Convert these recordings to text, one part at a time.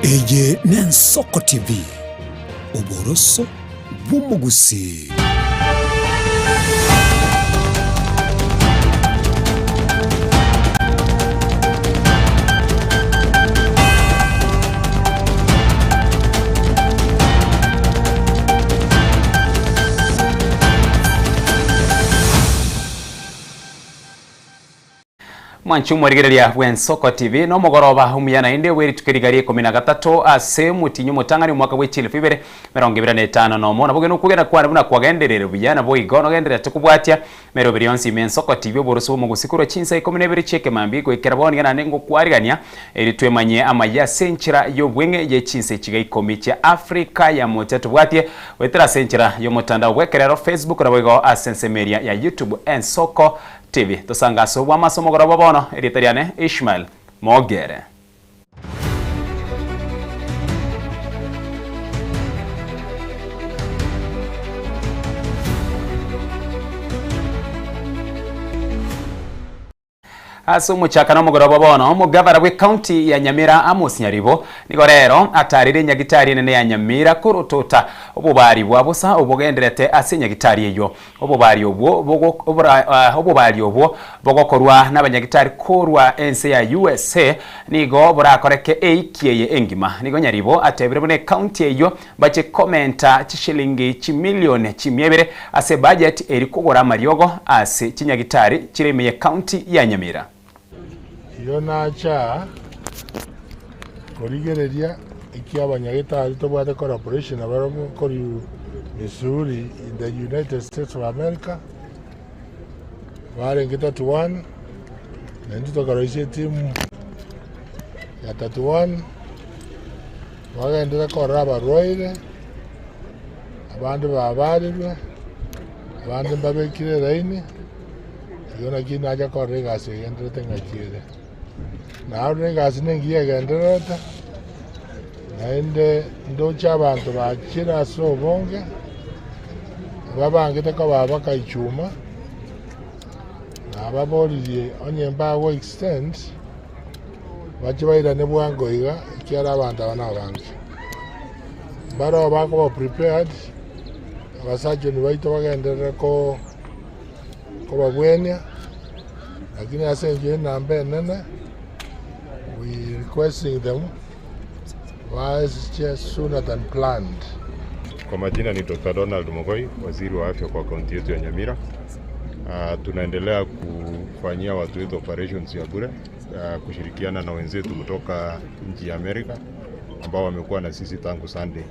Eye n'Ensoko TV uboroso bw'umugusi. Mwanchu mwarigereria w'Ensoko TV no mugoroba umuyana inde weri tukirigarie 13 ase mutinyu mutangani mwaka w'echile fibere 2025 no mona bugeno kugera kwana buna kwagenderere buyana boigono gendera tukubwatia mero birionsi Ensoko TV boroso mu gusikuro chinsa 12 cheke mambi ko ikeraboni kana nengo kwarigania eri twemanye amaya senchira yo bwenge ye chinsa chiga 10 cha Afrika ya motatu bwatie wetera senchira yo mutandao wekerero Facebook na boigo asense media ya YouTube Ensoko TV. Tosanga so wa masomo goroba bono editariane Ishmael Mogere. Aso muchakana mugoroba bono mugavara we county ya Nyamira Amos Nyaribo niko rero atarire nyagitari nene ya Nyamira kurutota obubari bwabusa obugenderete ase nyagitari eyo obubari obwo bogokorwa n'abanyagitari korwa ense ya USA nigo burakoreke eikiye engima nigo Nyaribo atebire bune county eyo bache commenta chishilingi chimilioni chimyebere ase budget eri kugora mariogo ase chinyagitari chiremeye county ya Nyamira. Yonacha korigereria ikiabanyagitari tobwate corporation abaromo kori Missouri in the United States of America warengeta 31 nendi tokaroisie timu ya 31 wagendera koraba roire abandu babarirwe abandu babekire raini yona kina aja korega se gendera tengakire na rengazi nengiye genderata naende ndocha abantu bakira so bonge babangete ko babaka ichuma ababolirie onyemba wo extend bachibaira ne bwango iga kiara abantu abana bangi baro bako prepared abasajo ni baito bagendera ko babwenya lakini asenje nambe nene. We requesting them was just sooner than planned. Kwa majina ni Dr. Donald Mogoi, waziri wa afya kwa kaunti yetu ya Nyamira. Tunaendelea kufanyia watu wetu operations ya bure, kushirikiana na wenzetu kutoka nchi ya Amerika ambao wamekuwa na sisi tangu Sunday.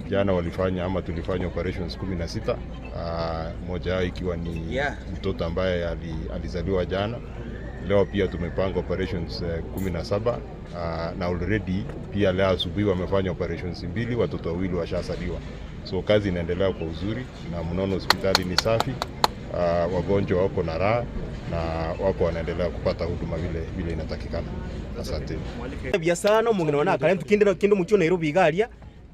Jana walifanya tulifanya operations 16, moja yao ikiwa ni mtoto ambaye alizaliwa jana. Leo pia tumepanga operations 17 na already pia leo asubuhi wamefanya operations 2, watoto wawili washasaliwa. So kazi inaendelea kwa uzuri na mnono hospitali ni safi, wagonjwa wako na raha na wako wanaendelea kupata huduma vile inatakikana. Asante. Biasano mungino wana kalentu kindo mucho Nairobi galia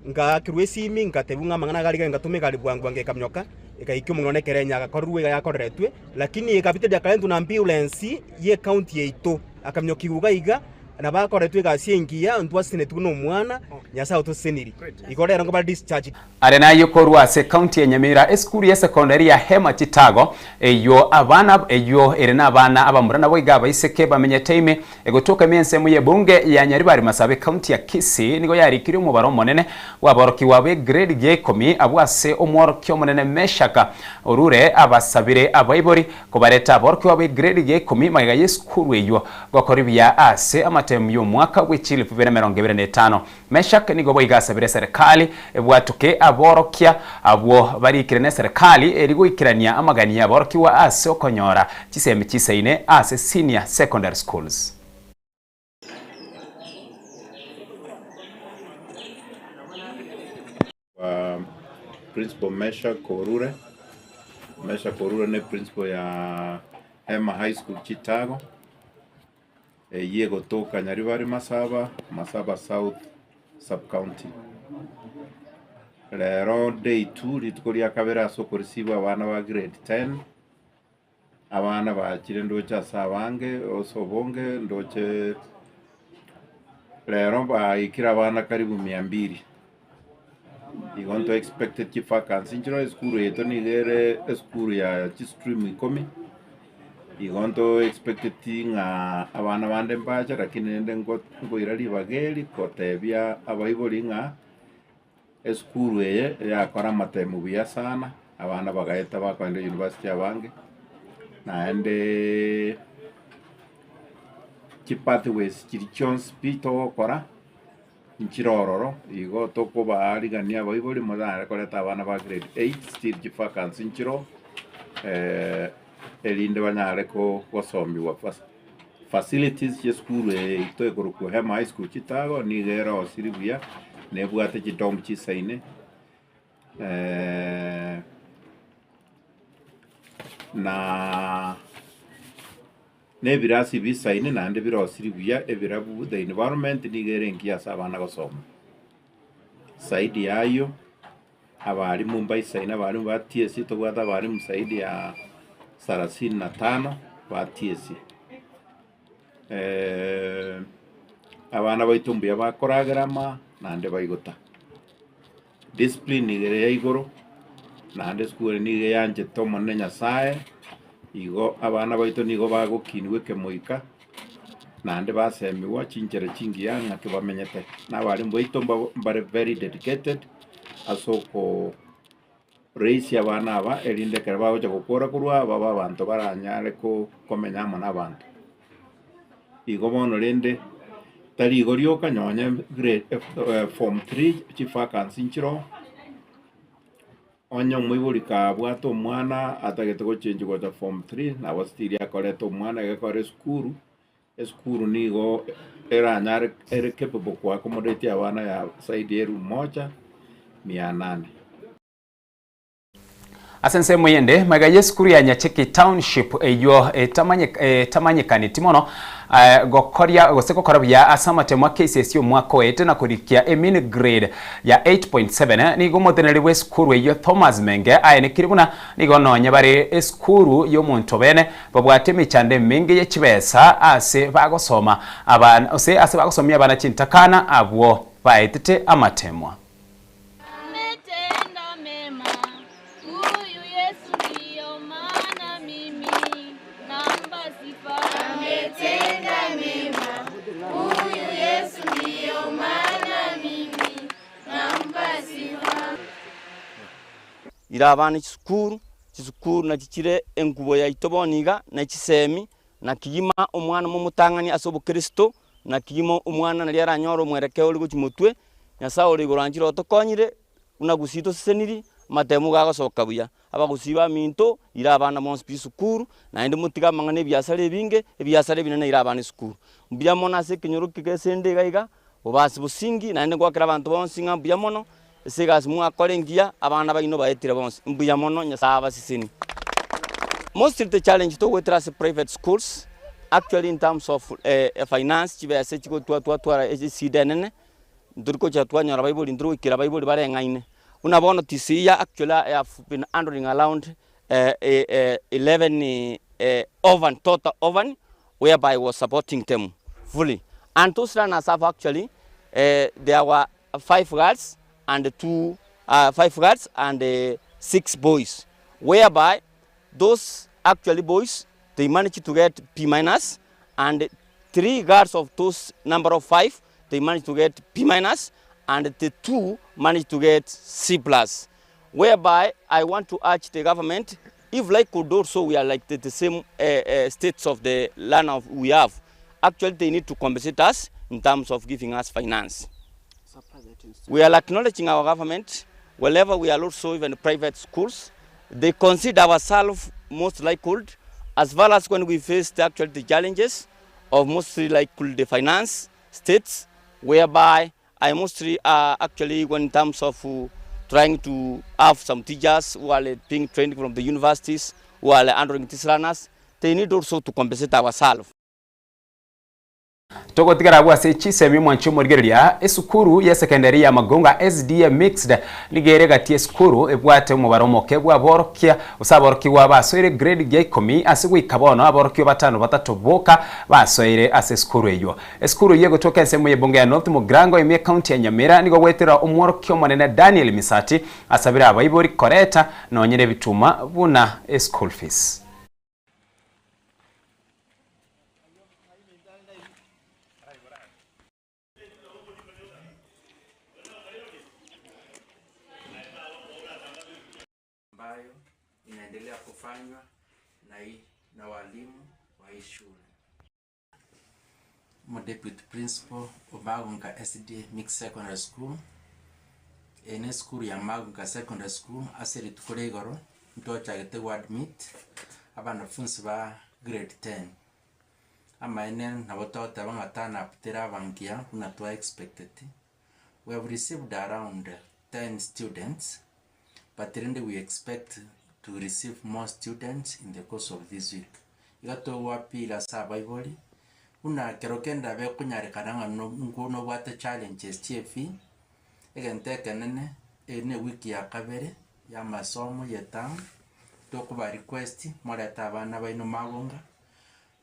nga kirwesimi ngatebunga mangana gali ngatume gali bwangu kamnyoka ikaikyo mungone kerenya gakorwe yakoretwe lakini ikapite dia kalentu na ambulance ye county yeito akamnyoki gugaiga na bakoretwe gasingia ntwasine tuno mwana nyasa utoseniri ikorera ngo ba discharge arena yokorwa se county ya Nyamira school ya secondary ya Hema Chitago eyo abana eyo erena abana abamurana boiga baiseke bamenye time egotoka miensemo ye bunge ya Nyaribari Masabe county ya Kisii nigo yarikiri mu baro monene waboroki wabe grade G10 abwase omworokyo monene Meshaka orure abasabire abayibori kubareta aboroki wabe grade G10 mayiga ye school eyo gokoribiya ase amatemu yo mwaka w'echile 2025 Meshaka nigo boiga sabire serikali ebwatuke aborokia abo barikire ne serikali erigo ikirania amagania aboroki wa ase okonyora chiseme chisaine ase senior secondary schools. Principal Mesha Korure ne principal ya Hema High School Chitago yego toka Nyaribari Masaba South Sub County. Lero day 2 litukoria kabera soko receive abana ba grade 10 abana bakire ndocha sabange osobonge ndoche Lero ikira abana karibu 200 igonto expected chivacancy nchiro eskuru yeto nigere eskuru ya chistream 10 igonto expected nga abana bande mbacha lakini nende ngoira libageli kotebia abaiboli nga eskuru eye yakora matemu bia sana abana bagaeta bakwenda university abange naende pathways chirichons pito kora nchirororo igo toko baarigania baiboli muzana koleta abana ba grade 8 still chivacancy nchiro elinde banyare ko gosombiwa facilities ye school ito ikoruko hema high school chitago ni gero siribia nebwate chidom chisaine na nebirasi bisaine nande birosiribia ebirabu the environment nigere nkiasa abana gosoma saidi yayo abari mumbai saina bari ba TSC to gwata bari musaidi ya 35 ba TSC abana baitumbuya bakoragrama nande baigota discipline nigere yaigoro nande school nige yanje tomone nyasaye igo abana baito nigo bagokinwe kemoika nande basemiwa chinchere chingiya ngake bamenyete nabari mbaito mbare very dedicated asoko raise abana aba elinde kerbaho cyo gukora kurwa baba bantu baranyare ko komenya mana abantu igo bono rende tari igo ryoka nyonya grade form 3 chivacancy nchiro onyo mwibulika bwato mwana atagete go change go form 3 na wastiri akoreto mwana gekore skuru nigo eranyare ere capable kwa accommodate abana ya side yeru moja 800 asense muyende magaye skuru ya Nyacheki Township eyo tamanyikani timono gokoria goseko korabya asamate mwa KCSE mwaka wete na kurikia emini grade ya 8.7 ni gomoteneri we skuru eyo Thomas Menge ayene kiribuna ni gononya bare skuru yo muntu bene babwate michande mingi ye kibesa ase bagosoma abana ase bagosomya abana chintakana abwo baetete amatemwa irabana chisukuru na chichire enkubo ya itoboniga na chisemi na kiyima omwana mumutangani asobo Kristo na kiyima omwana nali aranyoro mwerekeo uri guchimutwe nyasa uri guranjiro otokonyire una gusito seniri matemu gagosoka buya abagusiba minto irabana monsi sukuru na ende mutiga mangane byasare binge byasare binene irabana sukuru mbya mona se kinyoruki kesende gaiga obasi busingi na ende gwakira abantu bonsi ngambya mono segas mwa kolengia abana baino baetira bonsi mbuya mono nyasaba sisini. Most of the challenge to with us private schools actually in terms of finance chibe se chiko tua esidenene nduriko chatwa nyara bible nduru kira bible bare ngaine unabona tisia actually I have been handling around 11 oven total oven whereby I was supporting them fully and those runners have actually there were 5 girls and 5 girls and 6 boys whereby those actually boys they managed to get P minus and 3 girls of those number of 5 they managed to get P minus and the 2 managed to get C plus whereby I want to urge the government if like could also we are like the same states of the land of we have actually they need to compensate us in terms of giving us finance. We are acknowledging our government wherever we are also even private schools they consider ourselves most likely as well as when we face actually the challenges of mostly like the finance states whereby I mostly actually when in terms of trying to have some teachers who are being trained from the universities who are handling these runners they need also to compensate ourselves. Togotigara bwase chisemi mwancho murigeria esukuru ya secondary ya Magunga SDA mixed ligere gati esukuru ebwate umubaro moke bwa borokia usaborokiwa basoire grade ya 10 asigwe kabono aborokiwa batano batatu boka basoire ase esukuru eyo esukuru ye gotoka ensemo ye Bunge ya North Mugrango eme county ya Nyamira nigo gwetera umworokio monene Daniel Misati asabira abayibori koreta no nyine bituma buna school fees. Ambayo inaendelea kufanywa na walimu wa hii shule. Deputy Principal of Magunga SDA Mixed Secondary School. Ene school ya Magunga Secondary School aseri tukore igoro ntocha gete admit abanafunzi ba grade 10. Ama ene nabotota bangatana aptera bangia unatwa expected. We have received around 10 students. But then we expect to receive more students in the course of this week. Igato wapila sabaiboli. Una kerokenda be kunyarekananga no wate challenges TFE. Egenteke nene ene wiki ya kabere ya masomo yetam. Tokuba request moleta abana baino Magunga.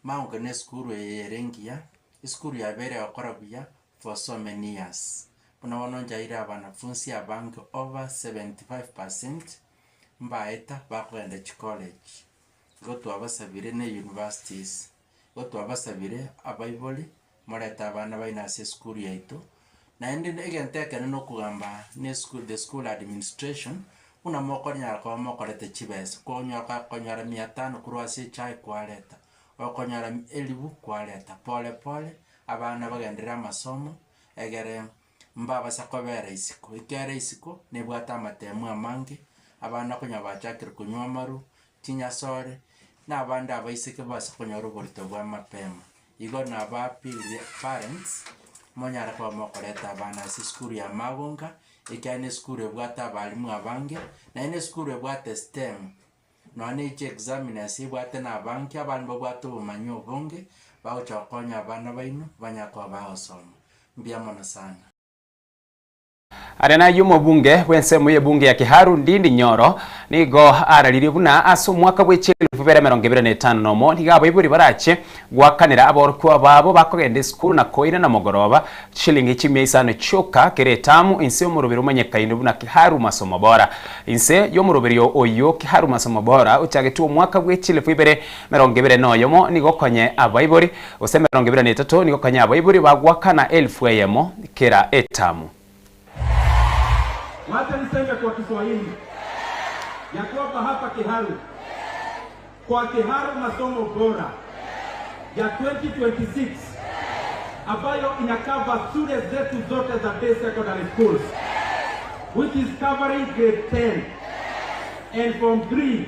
Magunga ne skuru yerengia. Skuru ya bere yakorabia for so many years. Kuna wanonjaira abanafunzi abange over 75% mbaeta bakwenda college. Goto abasabire ne universities. Goto abasabire abayiboli moleta abana baina se school yaito. Na ende egenteke no kugamba ne school the school administration una mokonya kwa mokorete chibes konya ka konyara 500 kurwase chai kwaleta. Wakonyara 1000 kwaleta pole pole abana bagendera masomo egere mbaba sakobera isiko ikere isiko nebwata amatemu amange abana kunya bachakira kunywa maru tinya sore na abanda abaisike basa kunya ruborito bwa mapema igo na bapili parents monyara kwa mokoreta abana si school ya Magunga ikane school ebwata abalimu abange na ine school ebwata STEM no ane examiners ebwata na abange abantu bwata umanyo bonge bawo chakonya abana baino banyakwa baosoma mbiamona sana. Arena yumo bunge wensemo ye bunge ya Kiharu Ndindi Nyoro nigo arariri buna aso mwaka bw'echelu 2025 nomo nigabo iburi barache gwakanira aborokwa babo bakogende school na koira na mogoroba shilingi 10 choka keretamu inse yo murubiro manyekaine buna Kiharu masomo bora inse yo murubiro oyo Kiharu masomo bora uchagetu mwaka bw'echelu 2025 noyomo nigo konye abayibori ose 2023 nigo konye abayibori bagwakana 1000 yemo kera etamu. Wacha niseme kwa Kiswahili ya kwamba hapa Kiharu kwa Kiharu masomo bora ya 2026 ambayo inakava shule zetu zote za day secondary schools which is covering grade 10 and form 3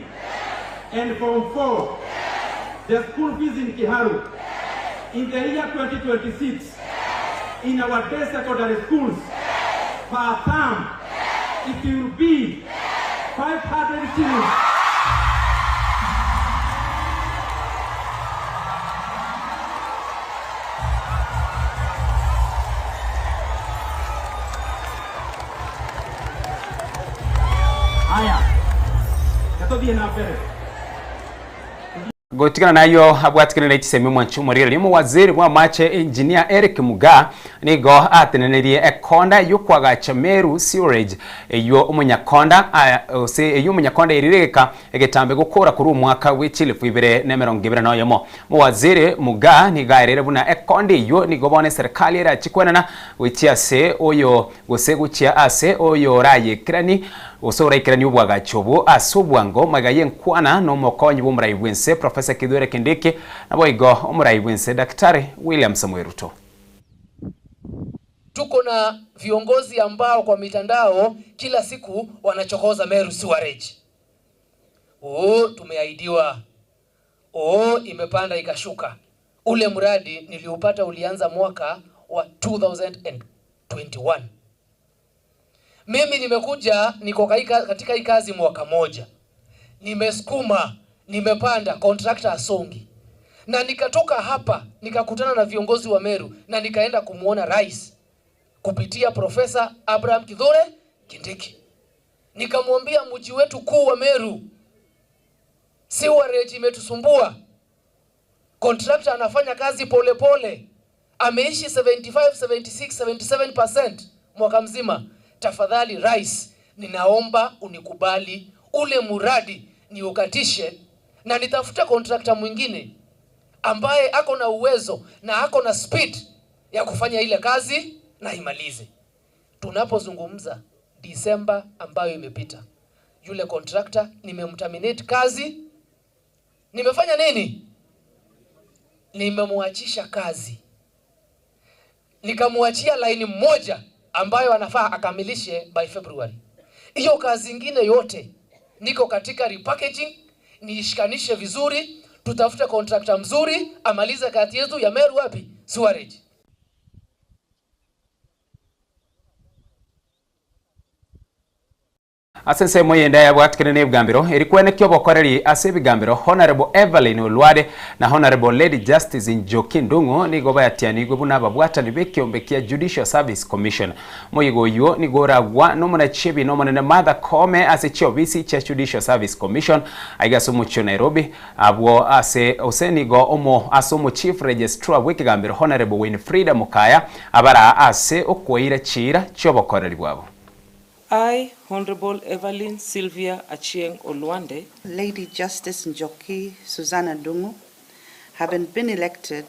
and form 4. The school fees in Kiharu in the year 2026 in our day secondary schools per term it will be 500 shillings. Aya, katobie na pere. Gotikana nayo abwatikana na itisemi mwanchu morire limo waziri wa mache engineer Eric Muga nigo atenenerie ekonda yukwaga Chameru sewerage eyo umunyakonda ose eyo umunyakonda irireka egetambe gukora kuri umwaka w'echile 2020 mo waziri Muga nigairere buna ekonda eyo nigo bone serikali era chikwenana wichiase oyo gose guchia ase oyo raye kirani usora ikirani ubwaga chobo asubwango magaye nkwana no mokonyi bumurayi bwense Professor Kidwere Kindiki na boigo omurayi bwense Daktari William Samuel Ruto. Tuko na viongozi ambao kwa mitandao kila siku wanachokoza Meru sewerage. Tumeahidiwa. Imepanda ikashuka. Ule mradi niliupata ulianza mwaka wa 2021. Mimi nimekuja niko katika hii kazi mwaka moja. Nimesukuma, nimepanda, contractor asongi. Na nikatoka hapa nikakutana na viongozi wa Meru na nikaenda kumuona rais kupitia Profesa Abraham Kithure Kindiki. Nikamwambia mji wetu kuu wa Meru sewerage imetusumbua. Contractor anafanya kazi pole pole. Ameishi 75, 76, 77% mwaka mzima. Tafadhali rais, ninaomba unikubali ule muradi niukatishe na nitafuta contractor mwingine ambaye ako na uwezo na ako na speed ya kufanya ile kazi na imalize. Tunapozungumza Disemba ambayo imepita, yule contractor nimemterminate kazi. Nimefanya nini? Nimemwachisha kazi. Nikamwachia line moja ambayo anafaa akamilishe by February. Hiyo kazi nyingine yote niko katika repackaging, niishikanishe vizuri, tutafute contractor mzuri amalize kazi yetu ya Meru wapi? Sewerage. Asense moyenda ya bwatikene bwambiro erikwene kyo bokoreri ase bigambiro Honorable Evelyn Olwade na Honorable Lady Justice Njoki Ndung'u nigo bayatiani gwe buna babwatani bekyombe kya Judicial Service Commission moyigo yo nigoragwa no muna chebi no muna Martha Koome ase chiobisi cha Judicial Service Commission aigaso mucho Nairobi abwo ase osenigo omo asomo Chief Registrar wekigambiro Honorable Winfrida Mukaya abara ase okwoira chira chobokoreri bwabo. I, Honorable Evelyn Sylvia Achieng Olwande, Lady Justice Njoki Susanna Ndung'u, having been elected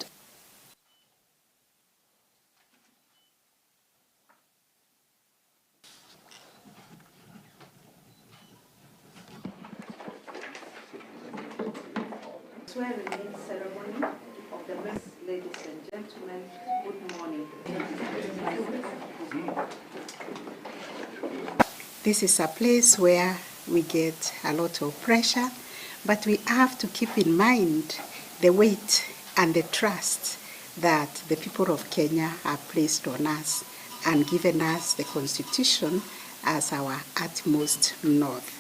swearing-in ceremony of the Miss, ladies and gentlemen, good morning. This is a place where we get a lot of pressure, but we have to keep in mind the weight and the trust that the people of Kenya have placed on us and given us the Constitution as our utmost north.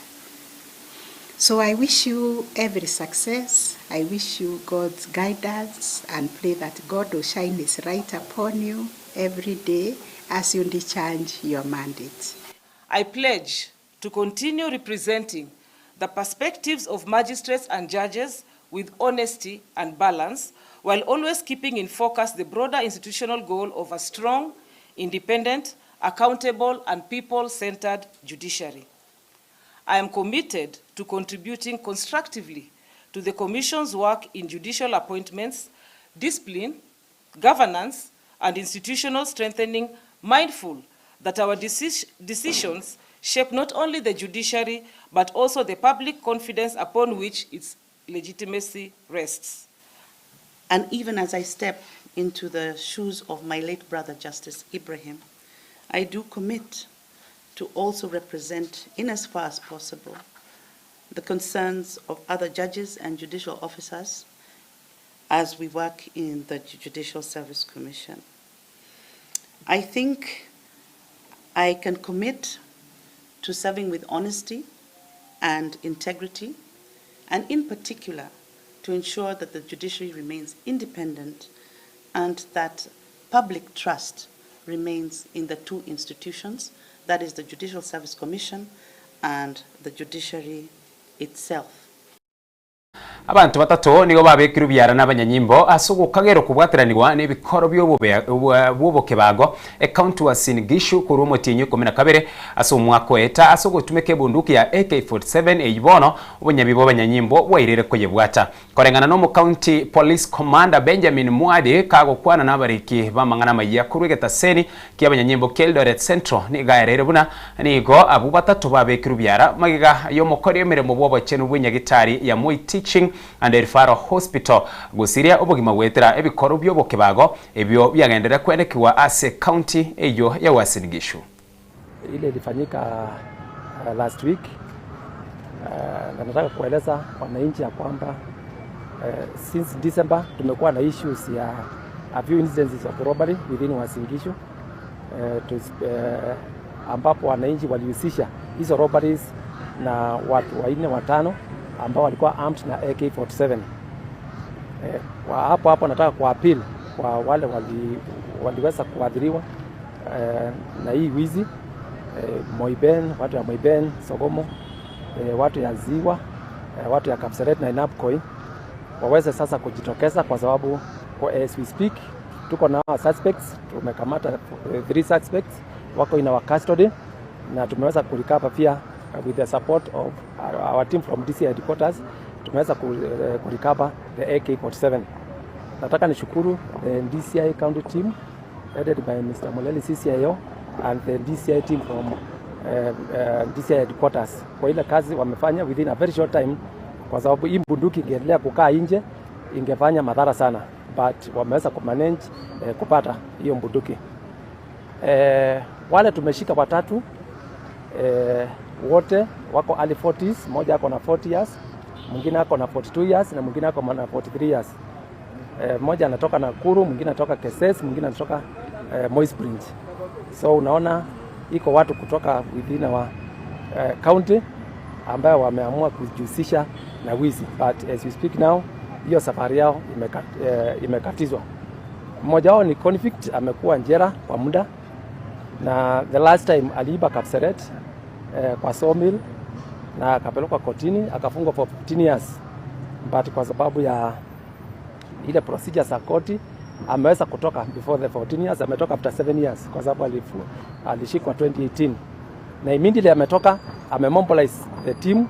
So I wish you every success. I wish you God's guidance and pray that God will shine His light upon you every day as you discharge your mandate. I pledge to continue representing the perspectives of magistrates and judges with honesty and balance, while always keeping in focus the broader institutional goal of a strong, independent, accountable, and people-centered judiciary. I am committed to contributing constructively to the Commission's work in judicial appointments, discipline, governance, and institutional strengthening, mindful that our decisions shape not only the judiciary, but also the public confidence upon which its legitimacy rests. And even as I step into the shoes of my late brother, Justice Ibrahim, I do commit to also represent, in as far as possible, the concerns of other judges and judicial officers as we work in the Judicial Service Commission. I think I can commit to serving with honesty and integrity, and in particular, to ensure that the judiciary remains independent and that public trust remains in the two institutions, that is the Judicial Service Commission and the judiciary itself. Abantu batatu nigo babekiru byara n'abanyanyimbo asugo kagero kubwatiranirwa n'ebikoro by'obuboke bago account wa Sinigishu kuri umutinyu 12 aso mwako eta asugo tumeke bunduki ya AK47 eibono obunyabibo abanyanyimbo wairere ko yebwata korengana no mu county police commander Benjamin Mwadi kago kwana n'abariki bamangana mayiya kuri getaseni ky'abanyanyimbo Keldoret Central ni gaerere buna nigo abu batatu babekiru byara magiga yo mukore emiremo bwoboke n'ubunyagitari ya Moi Teaching and Referral Hospital gusiria obugima gwetera ebikoro by'oboke bago ebyo byagendera kwenekiwa ase county eyo ya Uasin Gishu. Ile ilifanyika last week na nataka kueleza wananchi ya kwamba since December tumekuwa na issues ya a few instances of robbery within Uasin Gishu ambapo wananchi walihusisha hizo robberies na watu 4 5 ambao walikuwa armed na AK47. Kwa hapo nataka kuappeal kwa wale waliweza kuadhiriwa na hii wizi, Moiben, watu ya Moiben, Sogomo, watu ya Ziwa, watu ya Kapseret na Inapkoi waweze sasa kujitokeza, kwa sababu as we speak tuko na suspects. Tumekamata 3 suspects wako in our custody, na tumeweza kurecover pia with the support of our team from DCI headquarters, tumeweza kurecover the AK-47. Nataka nishukuru the DCI county team headed by Mr. Moleli CCIO and the DCI team from DCI headquarters kwa ile kazi wamefanya within a very short time, kwa sababu hii bunduki ingeendelea kukaa nje ingefanya madhara sana, but wameweza kumanage kupata hiyo bunduki. Wale tumeshika watatu wote wako early 40s, mmoja ako na 40 years, mwingine ako na 42 years na mwingine ako na 43 years. Mmoja anatoka Nakuru, mwingine anatoka Keses, mwingine anatoka Moispringe. So unaona iko watu kutoka within our county ambao wameamua kujihusisha na wizi, but as we speak now hiyo safari yao imekatizwa. Mmoja wao ni convict, amekuwa njera kwa muda, na the last time aliiba Kapseret kwa sawmill na akapelekwa kotini akafungwa for 15 years, but kwa sababu ya ile procedure za koti ameweza kutoka before the 14 years, ametoka after 7 years kwa sababu alishikwa 2018, na immediately ametoka amemobilize the team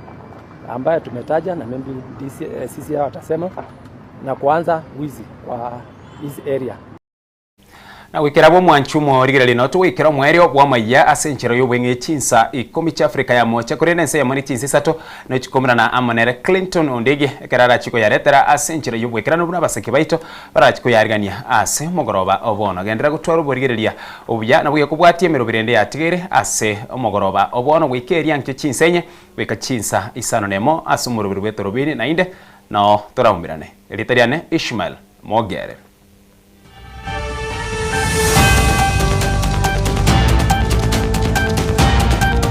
ambayo tumetaja na maybe CCI watasema, na kuanza wizi kwa this area. Na wikira bwo mwanchumo rigirali no tuwikira mwerio bwa maya asenchero yobwenge chinsa ikomi cha Afrika ya mocha kuri nense ya moni chinsa sato no chikomra na Amanere Clinton ondege karara chiko yaretera asenchero yobwekira no buna basake baito bara chiko yarigania ase mogoroba obono gendera gutwara uburigirelia obuya na buye kubwatie merobirende yatigere ase omogoroba obono wikeria nke chinsenye weka chinsa isano nemo asumuru birweto robini na inde no toramumirane elitariane Ishmael Mogere.